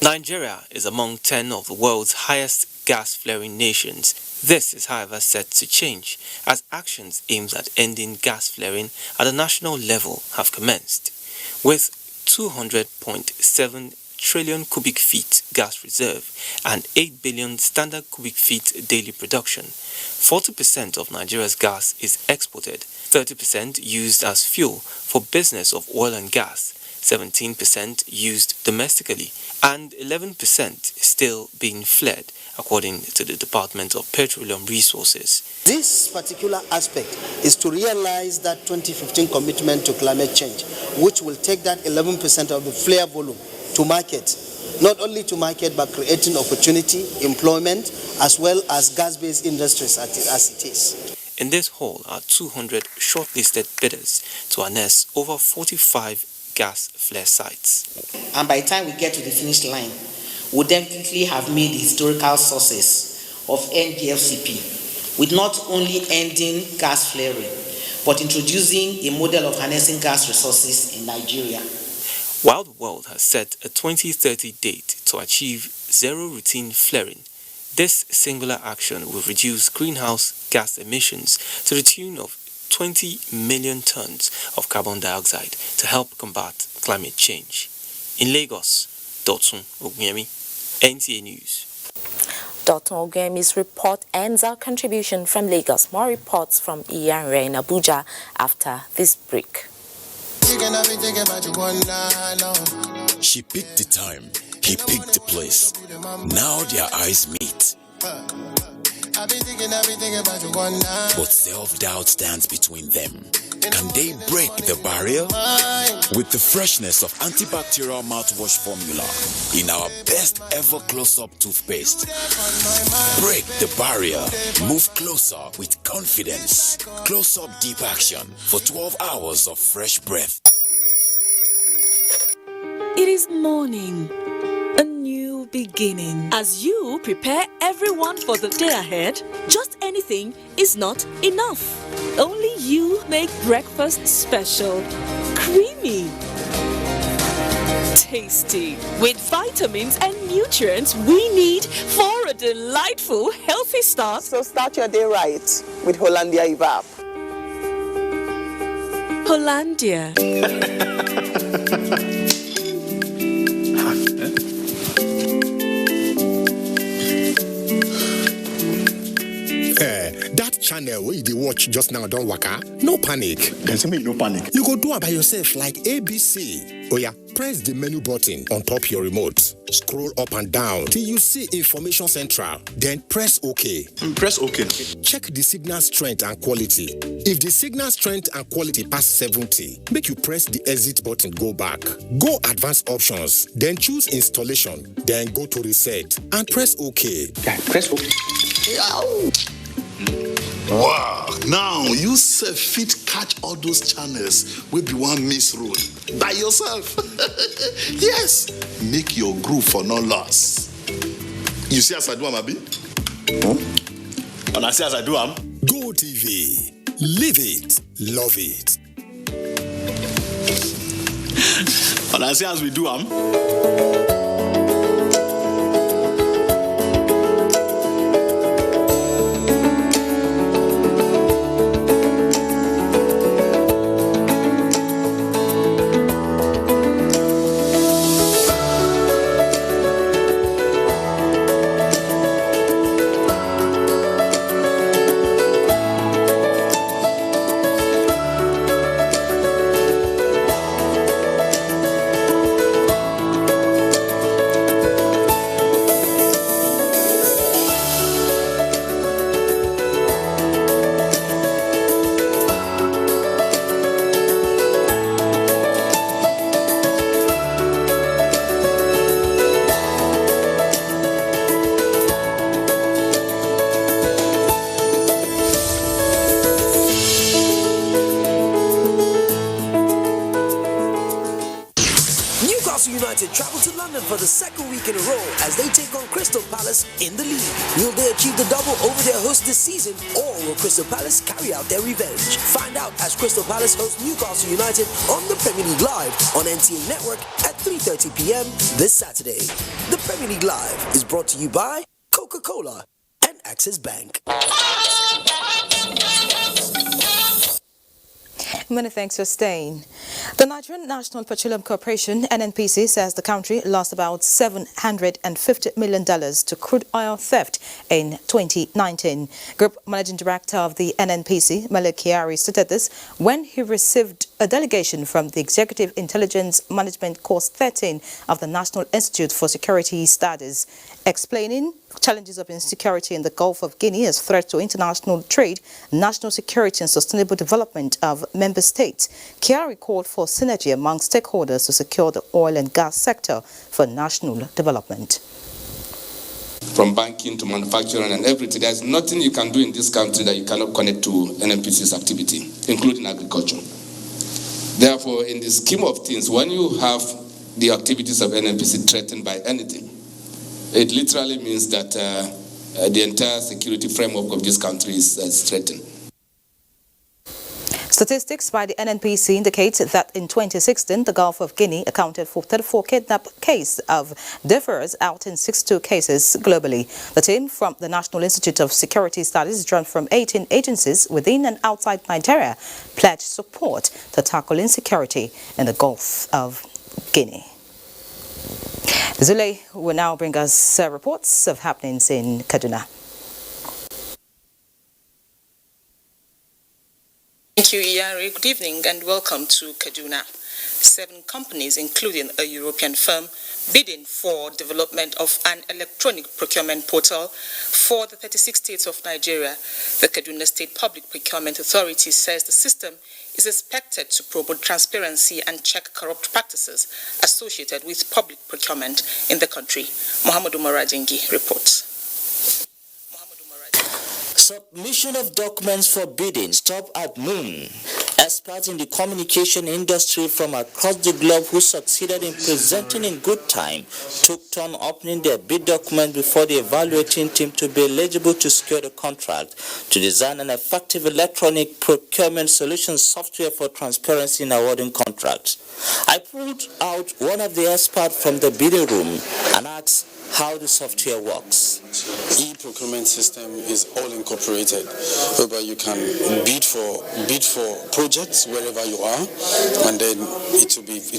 Nigeria is among 10 of the world's highest gas flaring nations. This is, however, set to change as actions aimed at ending gas flaring at a national level have commenced. With 200.7 trillion cubic feet gas reserve and 8 billion standard cubic feet daily production, 40% of Nigeria's gas is exported, 30% used as fuel for business of oil and gas, 17% used domestically, and 11% still being flared, according to the Department of Petroleum Resources. This particular aspect is to realize that 2015 commitment to climate change, which will take that 11% of the flare volume to market. Not only to market, but creating opportunity, employment, as well as gas-based industries as it is. In this hall are 200 shortlisted bidders to harness over 45 gas flare sites. And by the time we get to the finish line, we'll definitely have made the historical sources of NGFCP, with not only ending gas flaring, but introducing a model of harnessing gas resources in Nigeria. While the world has set a 2030 date to achieve zero routine flaring, this singular action will reduce greenhouse gas emissions to the tune of 20 million tons of carbon dioxide to help combat climate change. In Lagos, Dotun Oguyemi, NTA News. Dr. Oguyemi's report ends our contribution from Lagos. More reports from Iyanre in Abuja after this break. She picked the time, he picked the place. Now their eyes meet. But self-doubt stands between them. Can they break the barrier? With the freshness of antibacterial mouthwash formula in our best ever close-up toothpaste. Break the barrier. Move closer with confidence. Close-up deep action for 12 hours of fresh breath. It is morning. A new beginning. As you prepare everyone for the day ahead, just anything is not enough. Only you make breakfast special, creamy, tasty, with vitamins and nutrients we need for a delightful, healthy start. So start your day right with Hollandia Evap. Hollandia. That channel where you watch just now don't waka, no panic. Can say me no panic. You go do it by yourself like ABC. Oh yeah, press the menu button on top your remote. Scroll up and down till you see Information Central. Then press OK. Press OK. Check the signal strength and quality. If the signal strength and quality pass 70, make you press the exit button, go back. Go advanced options, then choose installation, then go to reset and press OK. Yeah, press OK. Wow, now you self fit catch all those channels will be one miss road by yourself. Yes, make your groove for no loss. You see as I do, Abi? And I see as I do, Go TV, live it, love it. But I say as we do United travel to London for the second week in a row as they take on Crystal Palace in the league. Will they achieve the double over their host this season, or will Crystal Palace carry out their revenge? Find out as Crystal Palace hosts Newcastle United on the Premier League Live on NTA Network at 3:30 p.m. this Saturday. The Premier League Live is brought to you by Coca-Cola and Access Bank. Many thanks for staying. The Nigerian National Petroleum Corporation, NNPC, says the country lost about $750 million to crude oil theft in 2019. Group Managing Director of the NNPC, Malik Kyari, stated this when he received a delegation from the Executive Intelligence Management Course 13 of the National Institute for Security Studies, explaining challenges of insecurity in the Gulf of Guinea as threat to international trade, national security and sustainable development of member states. Kyari called for synergy among stakeholders to secure the oil and gas sector for national development. From banking to manufacturing and everything, there's nothing you can do in this country that you cannot connect to NNPC's activity, including agriculture. Therefore, in the scheme of things, when you have the activities of NNPC threatened by anything, it literally means that the entire security framework of this country is threatened. Statistics by the NNPC indicate that in 2016, the Gulf of Guinea accounted for 34 kidnap cases of differs out in 62 cases globally. The team from the National Institute of Security Studies, drawn from 18 agencies within and outside Nigeria, pledged support to tackle insecurity in the Gulf of Guinea. Zule will now bring us reports of happenings in Kaduna. Thank you, Iyari. Good evening and welcome to Kaduna. 7 companies, including a European firm, bidding for development of an electronic procurement portal for the 36 states of Nigeria. The Kaduna State Public Procurement Authority says the system is expected to promote transparency and check corrupt practices associated with public procurement in the country. Muhammadu Marajingi reports. Submission of documents for bidding stop at noon. Experts in the communication industry from across the globe who succeeded in presenting in good time took turn opening their bid document before the evaluating team to be eligible to secure the contract to design an effective electronic procurement solution software for transparency in awarding contracts. I pulled out one of the experts from the bidding room and asked how the software works. E-procurement system is all incorporated, whereby you can bid for projects wherever you are, and then it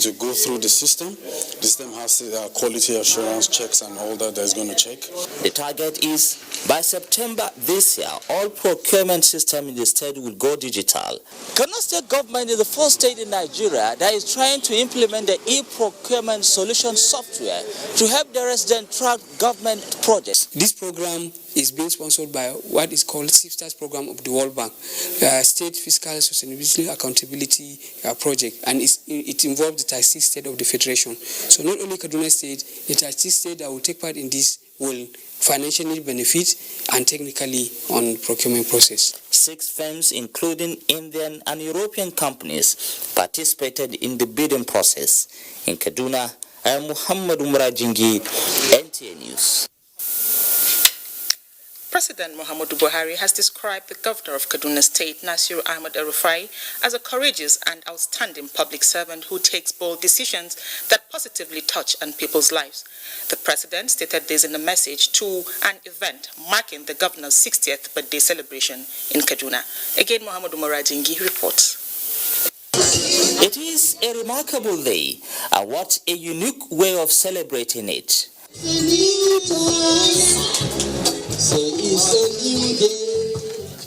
will go through the system. The system has quality assurance checks and all that is going to check. The target is by September this year, all procurement system in the state will go digital. Kaduna State government is the first state in Nigeria that is trying to implement the e-procurement solution software to help the residents track government projects. This program is being sponsored by what is called SIFTAS program of the World Bank, State Fiscal Sustainability Accountability Project, and it involves the 36 states of the Federation. So not only Kaduna State, the 36 states that will take part in this will financially benefit and technically on procurement process. 6 firms, including Indian and European companies, participated in the bidding process. In Kaduna, I am Muhammad Umrajingi, NTA News. President Muhammadu Buhari has described the governor of Kaduna State, Nasiru Ahmed El-Rufai, as a courageous and outstanding public servant who takes bold decisions that positively touch on people's lives. The president stated this in a message to an event marking the governor's 60th birthday celebration in Kaduna. Again, Muhammadu Morajingi reports. It is a remarkable day, and what a unique way of celebrating it.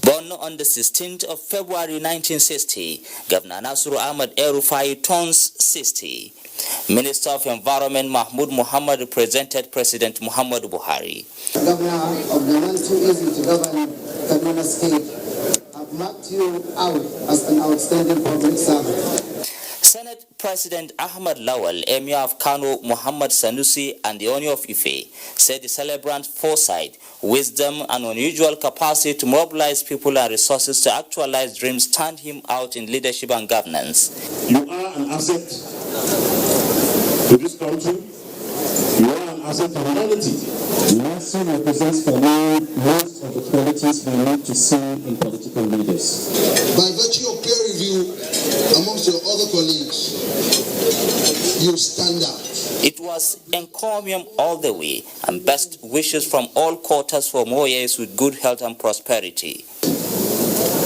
Born on the 16th of February 1960, Governor Nasiru Ahmed El-Rufai turns 60. Minister of Environment Mahmoud Muhammad presented President Muhammadu Buhari. Governor of the man too easy to govern Kaduna State, I've marked you out as an outstanding public servant. Senate President Ahmad Lawal, Emir of Kano Muhammad Sanusi, and the owner of Ife said the celebrant's foresight, wisdom, and unusual capacity to mobilize people and resources to actualize dreams stand him out in leadership and governance. You are an asset to this country. You are an asset to humanity. Nancy represents for me most of the qualities we need to see in political leaders. By virtue of peer review amongst your other colleagues, you stand out. It was encomium all the way, and best wishes from all quarters for more years with good health and prosperity.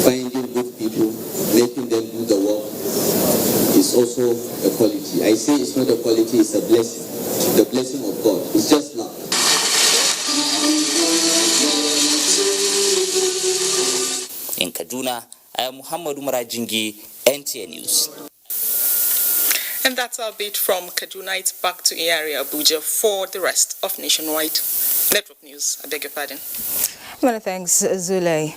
Finding good people, making them do the work is also a quality. I say it's not a quality, it's a blessing. The blessing of God. It's just luck. In Kaduna, I am Muhammad Umarajingi, NTA News. And that's our bit from Kaduna. It's back to area Abuja for the rest of Nationwide Network News. I beg your pardon. Many thanks, Zule.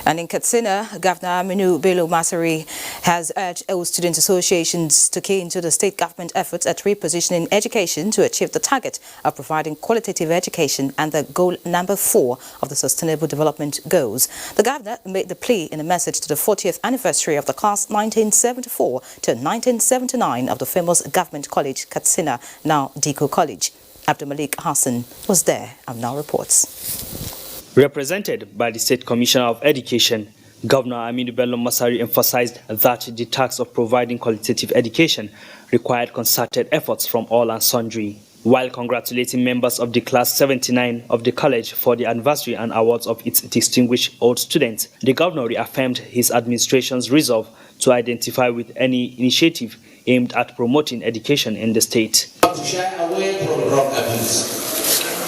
And in Katsina, Governor Aminu Bello Masari has urged all student associations to key into the state government efforts at repositioning education to achieve the target of providing qualitative education and the goal number 4 of the Sustainable Development Goals. The governor made the plea in a message to the 40th anniversary of the class 1974 to 1979 of the famous Government College, Katsina, now Diko College. Abdul Malik Hassan was there and now reports. Represented by the State Commissioner of Education, Governor Aminu Bello Masari emphasized that the task of providing qualitative education required concerted efforts from all and sundry. While congratulating members of the Class 79 of the college for the anniversary and awards of its distinguished old students, the governor reaffirmed his administration's resolve to identify with any initiative aimed at promoting education in the state. To shy away from wrong abuse.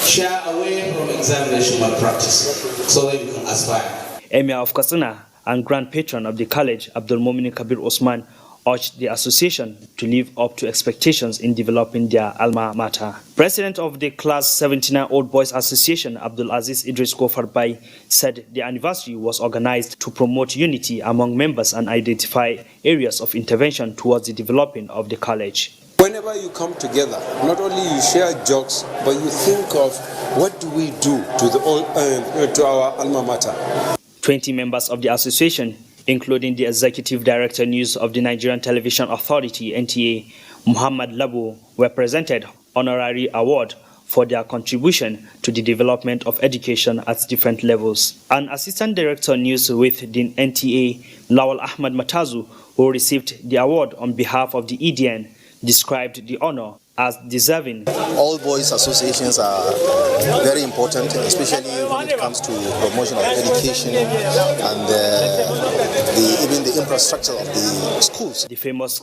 Shy away from examination malpractice so that you can aspire. Emir of Katsina and Grand Patron of the college, Abdul Mumin Kabir Osman, urged the association to live up to expectations in developing their alma mater. President of the Class 79 Old Boys Association, Abdul Aziz Idris Gofarbai, said the anniversary was organized to promote unity among members and identify areas of intervention towards the development of the college. Whenever you come together, not only you share jokes, but you think of what do we do to our alma mater. 20 members of the association, including the Executive Director News of the Nigerian Television Authority, NTA, Muhammad Labu, were presented honorary award for their contribution to the development of education at different levels. An Assistant Director News with the NTA, Lawal Ahmad Matazu, who received the award on behalf of the EDN, described the honor as deserving. All boys associations are very important, especially when it comes to promotion of education and even the infrastructure of the schools. The famous.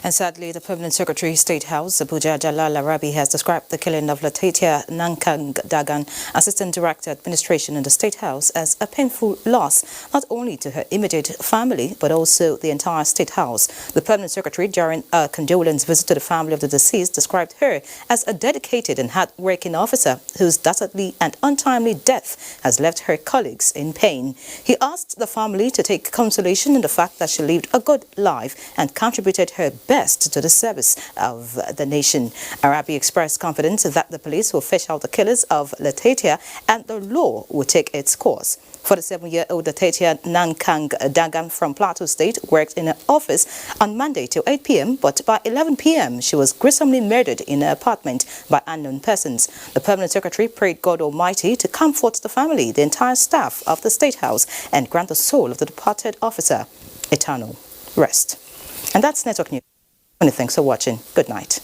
And sadly, the Permanent Secretary, State House, Abuja Jalal Arabi, has described the killing of Latitia Nankang Dagan, Assistant Director Administration in the State House, as a painful loss, not only to her immediate family, but also the entire State House. The Permanent Secretary, during a condolence visit to the family of the deceased, described her as a dedicated and hard-working officer whose dastardly and untimely death has left her colleagues in pain. He asked the family to take consolation in the fact that she lived a good life and contributed her best to the service of the nation. Arabi expressed confidence that the police will fish out the killers of Latatia and the law will take its course. 47-year-old Latatia Nankang Dagam from Plateau State worked in her office on Monday till 8 p.m. but by 11 p.m. she was gruesomely murdered in her apartment by unknown persons. The permanent secretary prayed God Almighty to comfort the family, the entire staff of the State House, and grant the soul of the departed officer eternal rest. And that's Network News. Many thanks for watching. Good night.